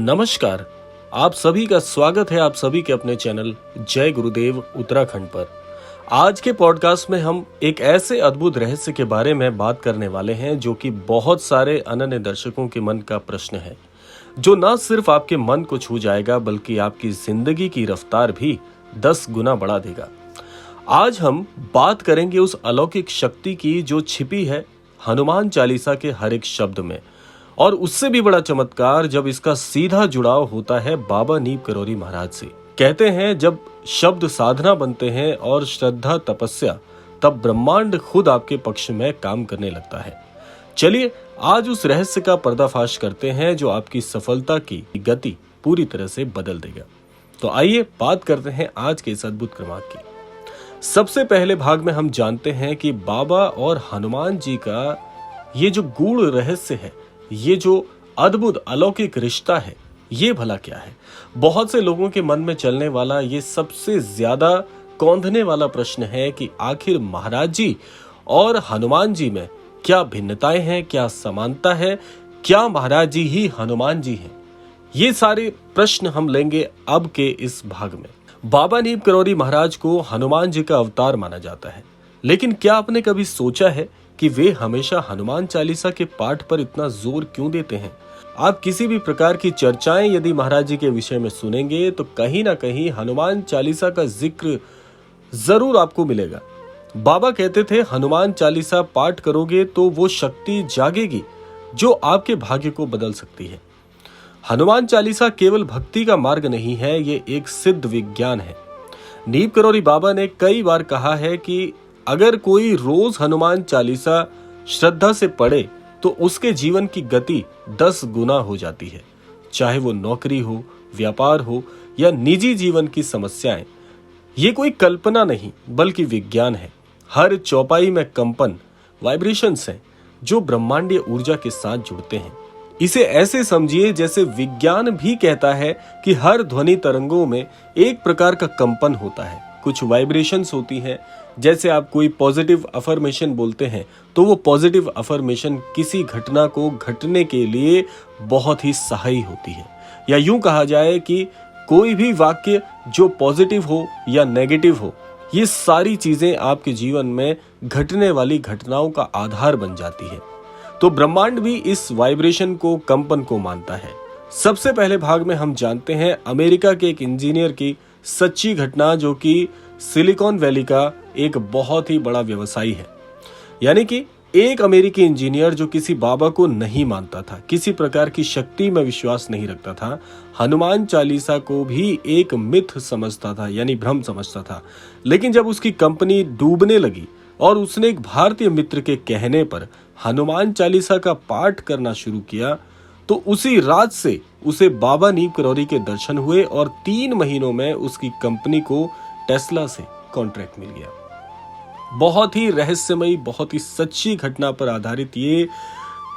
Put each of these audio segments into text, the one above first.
नमस्कार। आप सभी का स्वागत है आप सभी के अपने चैनल जय गुरुदेव उत्तराखंड पर। आज के पॉडकास्ट में हम एक ऐसे अद्भुत रहस्य के बारे में बात करने वाले हैं जो कि बहुत सारे अनन्य दर्शकों के मन का प्रश्न है, जो न सिर्फ आपके मन को छू जाएगा बल्कि आपकी जिंदगी की रफ्तार भी 10 गुना बढ़ा देगा। आज हम बात करेंगे उस अलौकिक शक्ति की जो छिपी है हनुमान चालीसा के हर एक शब्द में, और उससे भी बड़ा चमत्कार जब इसका सीधा जुड़ाव होता है बाबा नीम करौरी महाराज से। कहते हैं जब शब्द साधना बनते हैं और श्रद्धा तपस्या, तब ब्रह्मांड खुद आपके पक्ष में काम करने लगता है। चलिए आज उस रहस्य का पर्दाफाश करते हैं जो आपकी सफलता की गति पूरी तरह से बदल देगा। तो आइए बात करते हैं आज के इस अद्भुत क्रमांक की। सबसे पहले भाग में हम जानते हैं कि बाबा और हनुमान जी का ये जो गूढ़ रहस्य है, ये जो अद्भुत अलौकिक रिश्ता है, ये भला क्या है। बहुत से लोगों के मन में चलने वाला ये सबसे ज्यादा कौंधने वाला प्रश्न है कि आखिर महाराज जी और हनुमान जी में क्या भिन्नताएं हैं, क्या समानता है, क्या महाराज जी ही हनुमान जी हैं। ये सारे प्रश्न हम लेंगे अब के इस भाग में। बाबा नीम करौरी महाराज को हनुमान जी का अवतार माना जाता है, लेकिन क्या आपने कभी सोचा है कि वे हमेशा हनुमान चालीसा के पाठ पर इतना जोर क्यों देते हैं। आप किसी भी प्रकार की चर्चाएं यदि महाराज जी के विषय में सुनेंगे तो कहीं ना कहीं हनुमान चालीसा का जिक्र जरूर आपको मिलेगा। बाबा कहते थे हनुमान चालीसा पाठ करोगे तो वो शक्ति जागेगी जो आपके भाग्य को बदल सकती है। हनुमान चालीसा केवल भक्ति का मार्ग नहीं है, ये एक सिद्ध विज्ञान है। नीम करौरी बाबा ने कई बार कहा है कि अगर कोई रोज हनुमान चालीसा श्रद्धा से पढ़े तो उसके जीवन की गति 10 गुना हो जाती है। चाहे वो नौकरी हो, व्यापार हो या निजी जीवन की समस्याएं। ये कोई कल्पना नहीं बल्कि विज्ञान है। हर चौपाई में कंपन, वाइब्रेशंस हैं जो ब्रह्मांडीय ऊर्जा के साथ जुड़ते हैं। इसे ऐसे समझिए जैसे विज्ञान भी कहता है कि हर ध्वनि तरंगों में एक प्रकार का कंपन होता है, कुछ वाइब्रेशंस होती हैं। जैसे आप कोई पॉजिटिव अफर्मेशन बोलते हैं तो वो पॉजिटिव अफर्मेशन किसी घटना को घटने के लिए बहुत ही सहायक होती है। या यूं कहा जाए कि कोई भी वाक्य जो पॉजिटिव हो या नेगेटिव हो, ये सारी चीजें आपके जीवन में घटने वाली घटनाओं का आधार बन जाती है। तो ब्रह्मांड भी इस वाइब्रेशन को, कंपन को मानता है। सबसे पहले भाग में हम जानते हैं अमेरिका के एक इंजीनियर की सच्ची घटना, जो कि सिलिकॉन वैली का एक बहुत ही बड़ा व्यवसायी है। यानी कि एक अमेरिकी इंजीनियर जो किसी बाबा को नहीं मानता था, किसी प्रकार की शक्ति में विश्वास नहीं रखता था, हनुमान चालीसा को भी एक मिथ समझता था, यानी भ्रम समझता था। लेकिन जब उसकी कंपनी डूबने लगी और उसने एक भारतीय मित्र के कहने पर हनुमान चालीसा का पाठ करना शुरू किया, तो उसी रात से उसे बाबा नीम करौरी के दर्शन हुए और 3 महीनों में उसकी कंपनी को टेस्ला से कॉन्ट्रैक्ट मिल गया। बहुत ही रहस्यमयी, बहुत ही सच्ची घटना पर आधारित ये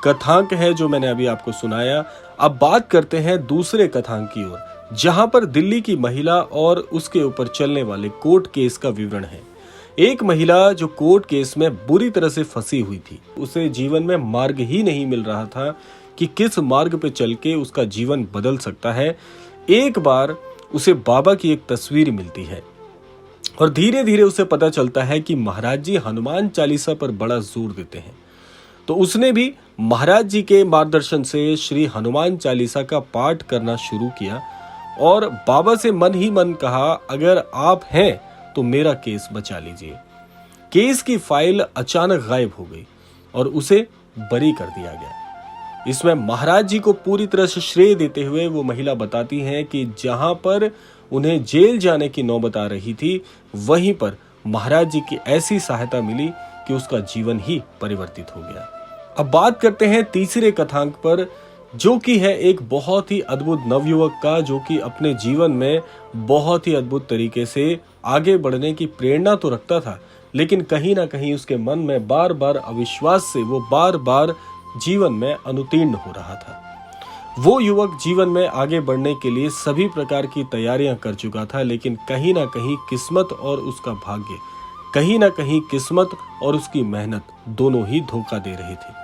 कथांक है जो मैंने अभी आपको सुनाया। अब बात करते हैं दूसरे कथांक की ओर, जहां पर दिल्ली की महिला और उसके ऊपर चलने वाले कोर्ट केस का विवरण है। एक महिला जो कोर्ट केस में बुरी तरह से फंसी हुई थी, उसे जीवन में मार्ग ही नहीं मिल रहा था कि किस मार्ग पे चल के उसका जीवन बदल सकता है। एक बार उसे बाबा की एक तस्वीर मिलती है और धीरे धीरे उसे पता चलता है कि महाराज जी हनुमान चालीसा पर बड़ा जोर देते हैं। तो उसने भी महाराज जी के मार्गदर्शन से श्री हनुमान चालीसा का पाठ करना शुरू किया और बाबा से मन ही मन कहा, अगर आप हैं तो मेरा केस बचा लीजिए। केस की फाइल अचानक गायब हो गई और उसे बरी कर दिया गया। इसमें महाराज जी को पूरी तरह से श्रेय देते हुए वो महिला बताती है कि जहां पर उन्हें जेल जाने की नौबत आ रही थी, वहीं पर महाराज जी की ऐसी सहायता मिली कि उसका जीवन ही परिवर्तित हो गया। अब बात करते हैं तीसरे कथांक पर, जो कि है एक बहुत ही अद्भुत नवयुवक का, जो कि अपने जीवन में बहुत ही अद्भुत तरीके से आगे बढ़ने की प्रेरणा तो रखता था, लेकिन कहीं ना कहीं उसके मन में बार बार अविश्वास से वो बार बार जीवन में अनुतीर्ण हो रहा था। वो युवक जीवन में आगे बढ़ने के लिए सभी प्रकार की तैयारियां कर चुका था, लेकिन कहीं ना कहीं किस्मत और उसका भाग्य, कहीं ना कहीं किस्मत और उसकी मेहनत दोनों ही धोखा दे रही थी।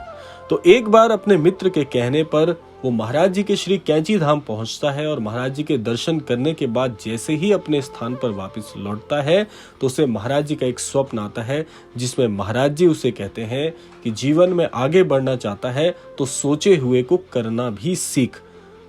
तो एक बार अपने मित्र के कहने पर वो महाराज जी के श्री कैंची धाम पहुंचता है और महाराज जी के दर्शन करने के बाद जैसे ही अपने स्थान पर वापस लौटता है तो उसे महाराज जी का एक स्वप्न आता है, जिसमें महाराज जी उसे कहते हैं कि जीवन में आगे बढ़ना चाहता है तो सोचे हुए को करना भी सीख।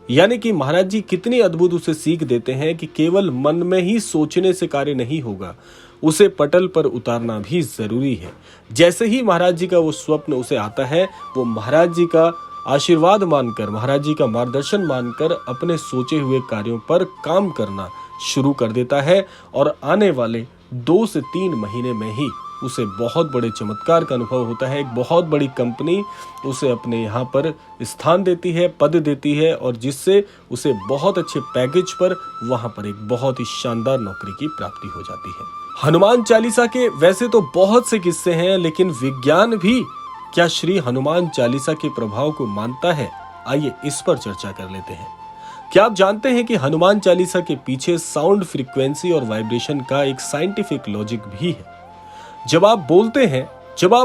यानी कि महाराज जी कितनी अद्भुत उसे सीख देते हैं कि केवल मन में ही सोचने से कार्य नहीं होगा, उसे पटल पर उतारना भी जरूरी है। जैसे ही महाराज जी का वो स्वप्न उसे आता है, वो महाराज जी का आशीर्वाद मानकर, महाराज जी का मार्गदर्शन मानकर अपने सोचे हुए कार्यों पर काम करना शुरू कर देता है और आने वाले 2 से 3 महीने में ही उसे बहुत बड़े चमत्कार का अनुभव होता है। एक बहुत बड़ी कंपनी उसे अपने यहाँ पर स्थान देती है, पद देती है, और जिससे उसे बहुत अच्छे पैकेज पर वहाँ पर एक बहुत ही शानदार नौकरी की प्राप्ति हो जाती है। हनुमान चालीसा के वैसे तो बहुत से किस्से हैं, लेकिन विज्ञान भी क्या श्री हनुमान चालीसा के प्रभाव को मानता है? आइए इस पर चर्चा कर लेते हैं। क्या आप जानते हैं कि हनुमान चालीसा के पीछे साउंड फ्रीक्वेंसी और वाइब्रेशन का एक साइंटिफिक लॉजिक भी है। जब आप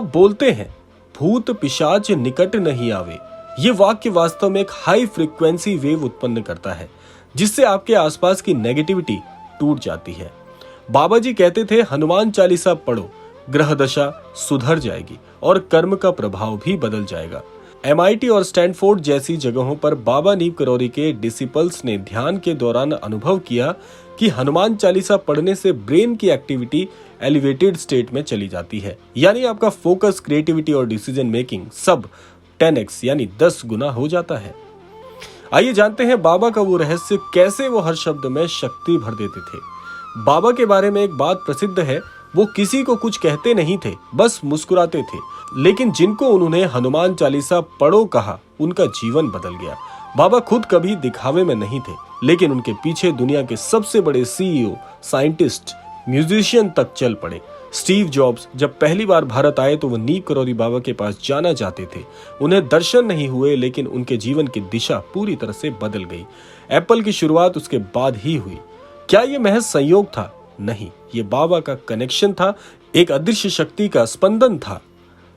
बोलते हैं भूत पिशाच निकट नहीं आवे, ये वाक्य वास्तव में एक हाई फ्रीक्वेंसी वेव उत्पन्न करता है, जिससे आपके आसपास की नेगेटिविटी टूट जाती है। बाबा जी कहते थे, हनुमान चालीसा पढ़ो, ग्रह दशा सुधर जाएगी और कर्म का प्रभाव भी बदल जाएगा। MIT और स्टैनफोर्ड जैसी जगहों पर बाबा नीम करौरी के डिसिपल्स ने ध्यान के दौरान अनुभव किया कि हनुमान चालीसा पढ़ने से ब्रेन की एक्टिविटी एलिवेटेड स्टेट में चली जाती है, यानी आपका फोकस, क्रिएटिविटी और डिसीजन मेकिंग सब 10x यानी 10 गुना हो जाता है। आइए जानते हैं बाबा का वो रहस्य, कैसे वो हर शब्द में शक्ति भर देते थे। बाबा के बारे में एक बात प्रसिद्ध है, वो किसी को कुछ कहते नहीं थे, बस मुस्कुराते थे। लेकिन जिनको उन्होंने हनुमान चालीसा पढ़ो कहा, उनका जीवन बदल गया। बाबा खुद कभी दिखावे में नहीं थे, लेकिन उनके पीछे दुनिया के सबसे बड़े CEO, साइंटिस्ट, म्यूजिशियन तक चल पड़े। स्टीव जॉब्स जब पहली बार भारत आए तो वो नीम करौरी बाबा के पास जाना चाहते थे। उन्हें दर्शन नहीं हुए, लेकिन उनके जीवन की दिशा पूरी तरह से बदल गई। एप्पल की शुरुआत उसके बाद ही हुई। क्या ये महज संयोग था? नहीं, ये बाबा का कनेक्शन था, एक अदृश्य शक्ति का स्पंदन था।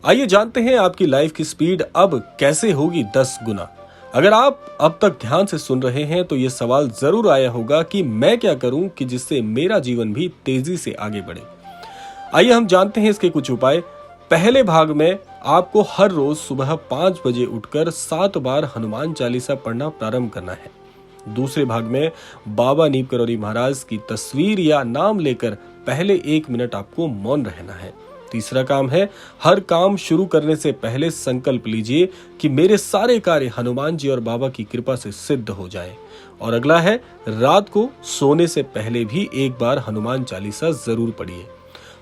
आइए जानते हैं आपकी लाइफ की स्पीड अब कैसे होगी 10 गुना। अगर आप अब तक ध्यान से सुन रहे हैं तो ये सवाल जरूर आया होगा कि मैं क्या करूं कि जिससे मेरा जीवन भी तेजी से आगे बढ़े। आइए हम जानते हैं इसके कुछ उपाय। पहले भाग में आपको हर रोज सुबह 5 बजे उठकर 7 बार हनुमान चालीसा पढ़ना प्रारंभ करना है। दूसरे भाग में बाबा नीम करौरी महाराज की तस्वीर या नाम लेकर पहले 1 मिनट आपको मौन रहना है। तीसरा काम है, हर काम शुरू करने से पहले संकल्प लीजिए कि मेरे सारे कार्य हनुमान जी और बाबा की कृपा से सिद्ध हो जाएं। और अगला है, रात को सोने से पहले भी 1 बार हनुमान चालीसा जरूर पढ़िए।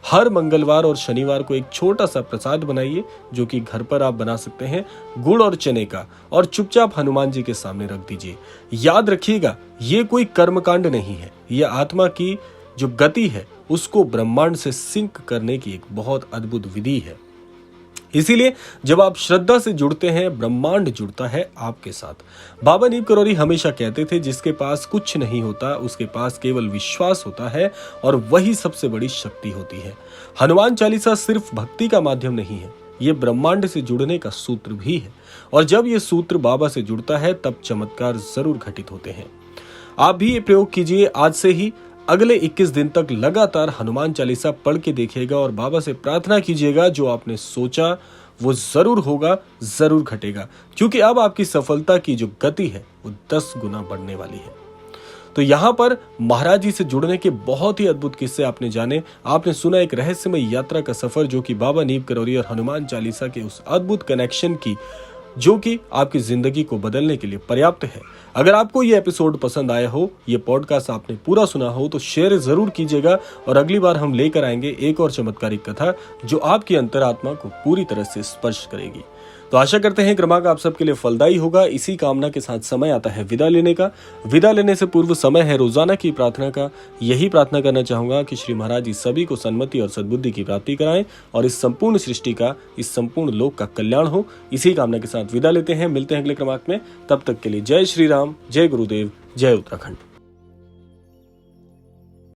हर मंगलवार और शनिवार को एक छोटा सा प्रसाद बनाइए, जो कि घर पर आप बना सकते हैं, गुड़ और चने का, और चुपचाप हनुमान जी के सामने रख दीजिए। याद रखिएगा, ये कोई कर्मकांड नहीं है, यह आत्मा की जो गति है उसको ब्रह्मांड से सिंक करने की एक बहुत अद्भुत विधि है। इसीलिए जब आप श्रद्धा से जुड़ते हैं, ब्रह्मांड जुड़ता है आपके साथ। बाबा नीम करौरी हमेशा कहते थे, जिसके पास कुछ नहीं होता उसके पास केवल विश्वास होता है, और वही सबसे बड़ी शक्ति होती है। हनुमान चालीसा सिर्फ भक्ति का माध्यम नहीं है, ये ब्रह्मांड से जुड़ने का सूत्र भी है। और जब ये सूत्र बाबा से जुड़ता है तब चमत्कार जरूर घटित होते हैं। आप भी ये प्रयोग कीजिए आज से ही। अगले 21 दिन तक लगातार हनुमान चालीसा पढ़ के देखिएगा और बाबा से प्रार्थना कीजिएगा, जो आपने सोचा वो जरूर होगा, जरूर घटेगा, क्योंकि अब आपकी सफलता की जो गति है वो 10 गुना बढ़ने वाली है। तो यहाँ पर महाराज जी से जुड़ने के बहुत ही अद्भुत किस्से आपने जाने। आपने सुना एक रहस्यमय यात्रा का सफर, जो कि बाबा नीम करौरी और हनुमान चालीसा के उस अद्भुत कनेक्शन की, जो कि आपकी जिंदगी को बदलने के लिए पर्याप्त है। अगर आपको ये एपिसोड पसंद आया हो, ये पॉडकास्ट आपने पूरा सुना हो, तो शेयर जरूर कीजिएगा। और अगली बार हम लेकर आएंगे एक और चमत्कारिक कथा, जो आपकी अंतरात्मा को पूरी तरह से स्पर्श करेगी। तो आशा करते हैं क्रमांक आप सबके लिए फलदायी होगा। इसी कामना के साथ समय आता है विदा लेने का। विदा लेने से पूर्व समय है रोजाना की प्रार्थना का। यही प्रार्थना करना चाहूंगा कि श्री महाराज जी सभी को सन्मति और सद्बुद्धि की प्राप्ति कराएं, और इस संपूर्ण सृष्टि का, इस संपूर्ण लोक का कल्याण हो। इसी कामना के साथ विदा लेते हैं। मिलते हैं अगले क्रमांक में। तब तक के लिए जय श्री राम, जय गुरुदेव, जय उत्तराखंड।